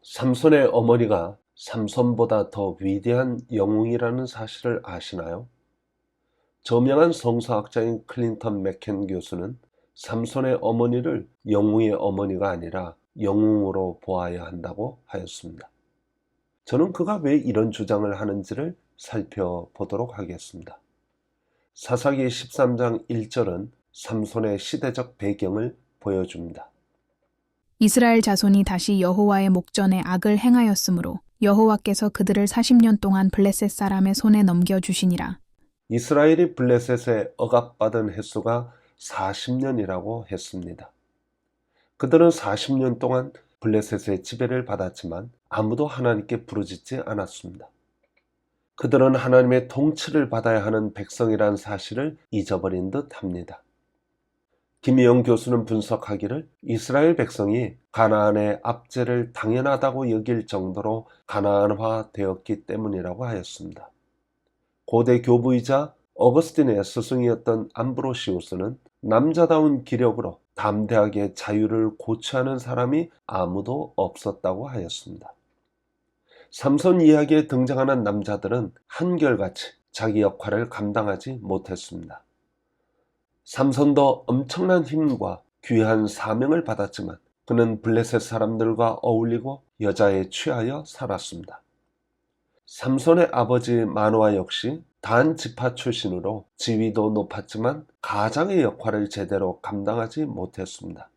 삼손의 어머니가 삼손보다 더 위대한 영웅이라는 사실을 아시나요? 저명한 성서학자인 클린턴 맥켄 교수는 삼손의 어머니를 영웅의 어머니가 아니라 영웅으로 보아야 한다고 하였습니다. 저는 그가 왜 이런 주장을 하는지를 살펴보도록 하겠습니다. 사사기 13장 1절은 삼손의 시대적 배경을 보여줍니다. 이스라엘 자손이 다시 여호와의 목전에 악을 행하였으므로 여호와께서 그들을 40년 동안 블레셋 사람의 손에 넘겨주시니라. 이스라엘이 블레셋에 억압받은 횟수가 40년이라고 했습니다. 그들은 40년 동안 블레셋의 지배를 받았지만 아무도 하나님께 부르짖지 않았습니다. 그들은 하나님의 통치를 받아야 하는 백성이란 사실을 잊어버린 듯 합니다. 김희영 교수는 분석하기를 이스라엘 백성이 가나안의 압제를 당연하다고 여길 정도로 가나안화 되었기 때문이라고 하였습니다. 고대 교부이자 어거스틴의 스승이었던 암브로시우스는 남자다운 기력으로 담대하게 자유를 고취하는 사람이 아무도 없었다고 하였습니다. 삼손 이야기에 등장하는 남자들은 한결같이 자기 역할을 감당하지 못했습니다. 삼손도 엄청난 힘과 귀한 사명을 받았지만 그는 블레셋 사람들과 어울리고 여자에 취하여 살았습니다. 삼손의 아버지 마노아 역시 단 지파 출신으로 지위도 높았지만 가장의 역할을 제대로 감당하지 못했습니다.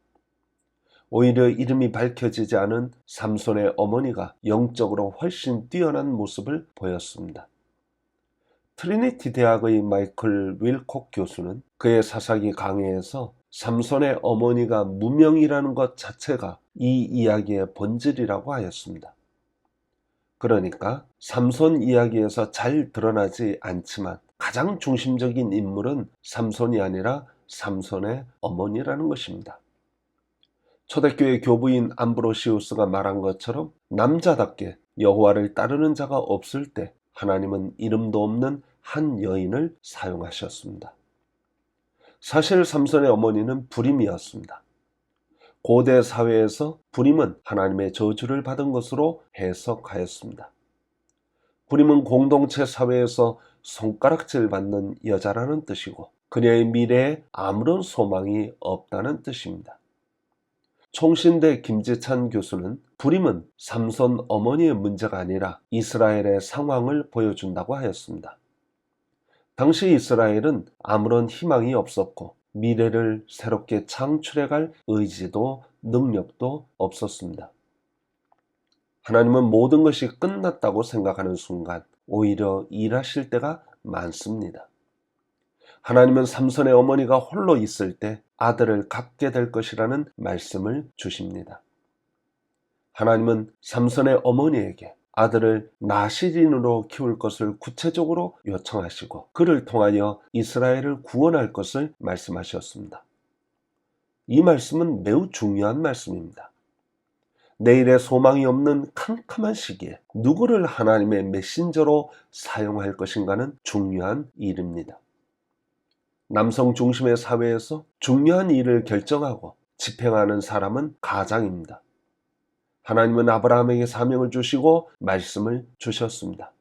오히려 이름이 밝혀지지 않은 삼손의 어머니가 영적으로 훨씬 뛰어난 모습을 보였습니다. 트리니티 대학의 마이클 윌콕 교수는 그의 사사기 강해에서 삼손의 어머니가 무명이라는 것 자체가 이 이야기의 본질이라고 하였습니다. 그러니까 삼손 이야기에서 잘 드러나지 않지만 가장 중심적인 인물은 삼손이 아니라 삼손의 어머니라는 것입니다. 초대교회 교부인 암브로시우스가 말한 것처럼 남자답게 여호와를 따르는 자가 없을 때 하나님은 이름도 없는 한 여인을 사용하셨습니다. 사실 삼손의 어머니는 불임이었습니다. 고대 사회에서 불임은 하나님의 저주를 받은 것으로 해석하였습니다. 불임은 공동체 사회에서 손가락질 받는 여자라는 뜻이고 그녀의 미래에 아무런 소망이 없다는 뜻입니다. 총신대 김재찬 교수는 불임은 삼손 어머니의 문제가 아니라 이스라엘의 상황을 보여준다고 하였습니다. 당시 이스라엘은 아무런 희망이 없었고 미래를 새롭게 창출해갈 의지도 능력도 없었습니다. 하나님은 모든 것이 끝났다고 생각하는 순간 오히려 일하실 때가 많습니다. 하나님은 삼손의 어머니가 홀로 있을 때 아들을 갖게 될 것이라는 말씀을 주십니다. 하나님은 삼손의 어머니에게 아들을 나시린으로 키울 것을 구체적으로 요청하시고 그를 통하여 이스라엘을 구원할 것을 말씀하셨습니다. 이 말씀은 매우 중요한 말씀입니다. 내일의 소망이 없는 캄캄한 시기에 누구를 하나님의 메신저로 사용할 것인가는 중요한 일입니다. 남성 중심의 사회에서 중요한 일을 결정하고 집행하는 사람은 가장입니다. 하나님은 아브라함에게 사명을 주시고 말씀을 주셨습니다.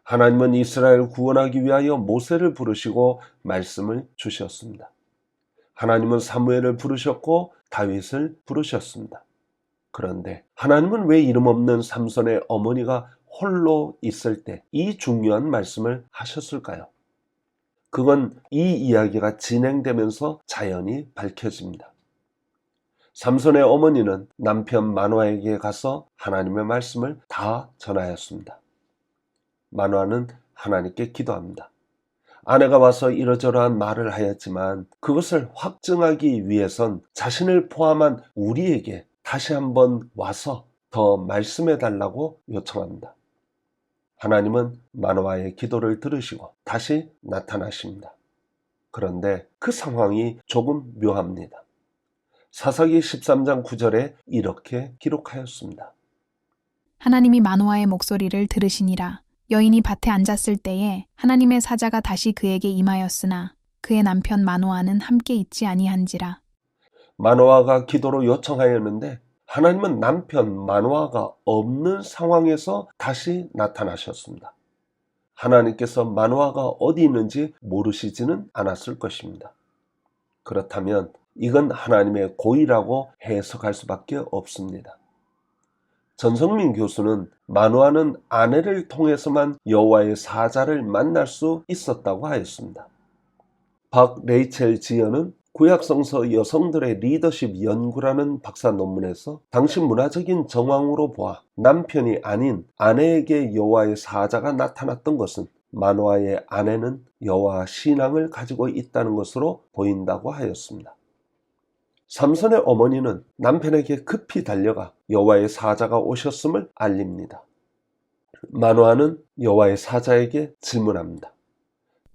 하나님은 이스라엘을 구원하기 위하여 모세를 부르시고 말씀을 주셨습니다. 하나님은 사무엘을 부르셨고 다윗을 부르셨습니다. 그런데 하나님은 왜 이름 없는 삼손의 어머니가 홀로 있을 때 이 중요한 말씀을 하셨을까요? 그건 이 이야기가 진행되면서 자연히 밝혀집니다. 삼손의 어머니는 남편 마노아에게 가서 하나님의 말씀을 다 전하였습니다. 마노아는 하나님께 기도합니다. 아내가 와서 이러저러한 말을 하였지만 그것을 확증하기 위해선 자신을 포함한 우리에게 다시 한번 와서 더 말씀해 달라고 요청합니다. 하나님은 마노아의 기도를 들으시고 다시 나타나십니다. 그런데 그 상황이 조금 묘합니다. 사사기 13장 9절에 이렇게 기록하였습니다. 하나님이 마노아의 목소리를 들으시니라. 여인이 밭에 앉았을 때에 하나님의 사자가 다시 그에게 임하였으나 그의 남편 마노아는 함께 있지 아니한지라. 마노아가 기도로 요청하였는데 하나님은 남편 마노아가 없는 상황에서 다시 나타나셨습니다. 하나님께서 마노아가 어디 있는지 모르시지는 않았을 것입니다. 그렇다면 이건 하나님의 고의라고 해석할 수밖에 없습니다. 전성민 교수는 마노아는 아내를 통해서만 여호와의 사자를 만날 수 있었다고 하였습니다. 박 레이첼 지연은 구약성서 여성들의 리더십 연구라는 박사 논문에서 당시 문화적인 정황으로 보아 남편이 아닌 아내에게 여호와의 사자가 나타났던 것은 마노아의 아내는 여호와 신앙을 가지고 있다는 것으로 보인다고 하였습니다. 삼손의 어머니는 남편에게 급히 달려가 여호와의 사자가 오셨음을 알립니다. 마노아는 여호와의 사자에게 질문합니다.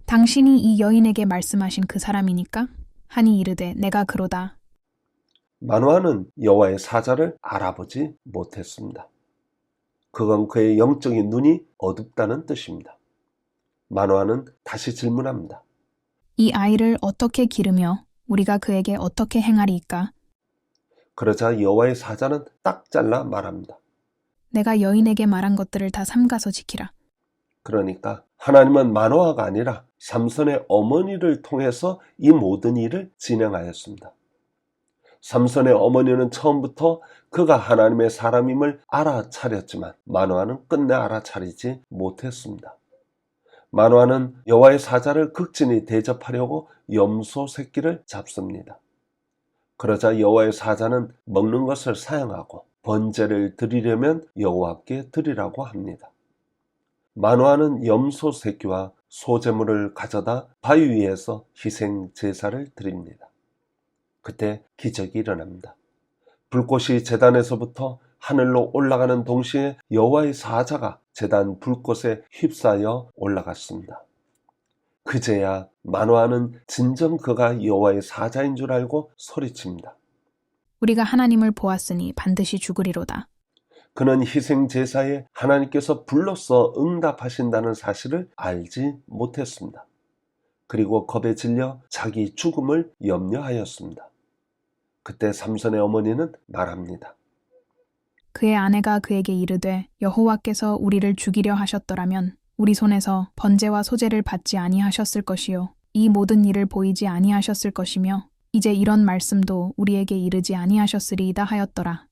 당신이 이 여인에게 말씀하신 그 사람이니까? 하니 이르되 내가 그로다. 마노아는 여호와의 사자를 알아보지 못했습니다. 그건 그의 영적인 눈이 어둡다는 뜻입니다. 마노아는 다시 질문합니다. 이 아이를 어떻게 기르며 우리가 그에게 어떻게 행하리이까? 그러자 여호와의 사자는 딱 잘라 말합니다. 내가 여인에게 말한 것들을 다 삼가서 지키라. 그러니까 하나님은 마노아가 아니라 삼손의 어머니를 통해서 이 모든 일을 진행하였습니다. 삼손의 어머니는 처음부터 그가 하나님의 사람임을 알아차렸지만 마노아는 끝내 알아차리지 못했습니다. 마노아는 여호와의 사자를 극진히 대접하려고 염소 새끼를 잡습니다. 그러자 여호와의 사자는 먹는 것을 사양하고 번제를 드리려면 여호와께 드리라고 합니다. 마노아는 염소 새끼와 소제물을 가져다 바위 위에서 희생 제사를 드립니다. 그때 기적이 일어납니다. 불꽃이 제단에서부터 하늘로 올라가는 동시에 여호와의 사자가 제단 불꽃에 휩싸여 올라갔습니다. 그제야 마노아는 진정 그가 여호와의 사자인 줄 알고 소리칩니다. 우리가 하나님을 보았으니 반드시 죽으리로다. 그는 희생 제사에 하나님께서 불로써 응답하신다는 사실을 알지 못했습니다. 그리고 겁에 질려 자기 죽음을 염려하였습니다. 그때 삼손의 어머니는 말합니다. 그의 아내가 그에게 이르되 여호와께서 우리를 죽이려 하셨더라면 우리 손에서 번제와 소제를 받지 아니하셨을 것이요 이 모든 일을 보이지 아니하셨을 것이며 이제 이런 말씀도 우리에게 이르지 아니하셨으리이다 하였더라.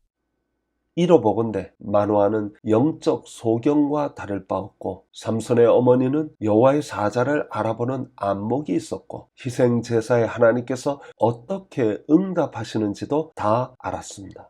이로보건대 마노아는 영적 소경과 다를 바 없고 삼손의 어머니는 여호와의 사자를 알아보는 안목이 있었고 희생 제사에 하나님께서 어떻게 응답하시는지도 다 알았습니다.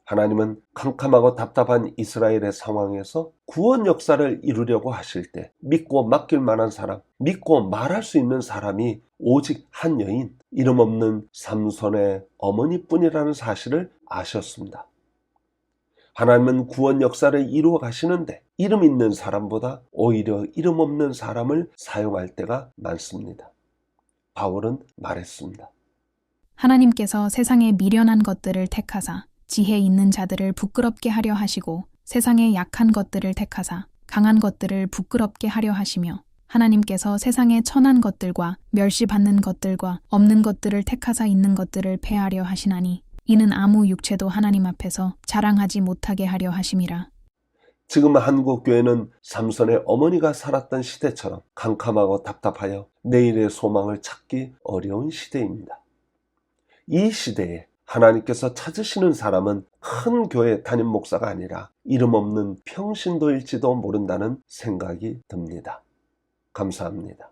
하나님은 캄캄하고 답답한 이스라엘의 상황에서 구원 역사를 이루려고 하실 때 믿고 맡길 만한 사람, 믿고 말할 수 있는 사람이 오직 한 여인, 이름 없는 삼손의 어머니뿐이라는 사실을 아셨습니다. 하나님은 구원 역사를 이루어 가시는데 이름 있는 사람보다 오히려 이름 없는 사람을 사용할 때가 많습니다. 바울은 말했습니다. 하나님께서 세상의 미련한 것들을 택하사 지혜 있는 자들을 부끄럽게 하려 하시고 세상의 약한 것들을 택하사 강한 것들을 부끄럽게 하려 하시며 하나님께서 세상의 천한 것들과 멸시받는 것들과 없는 것들을 택하사 있는 것들을 패하려 하시나니 이는 아무 육체도 하나님 앞에서 자랑하지 못하게 하려 하심이라. 지금 한국 교회는 삼손의 어머니가 살았던 시대처럼 캄캄하고 답답하여 내일의 소망을 찾기 어려운 시대입니다. 이 시대에 하나님께서 찾으시는 사람은 큰 교회 담임 목사가 아니라 이름 없는 평신도일지도 모른다는 생각이 듭니다. 감사합니다.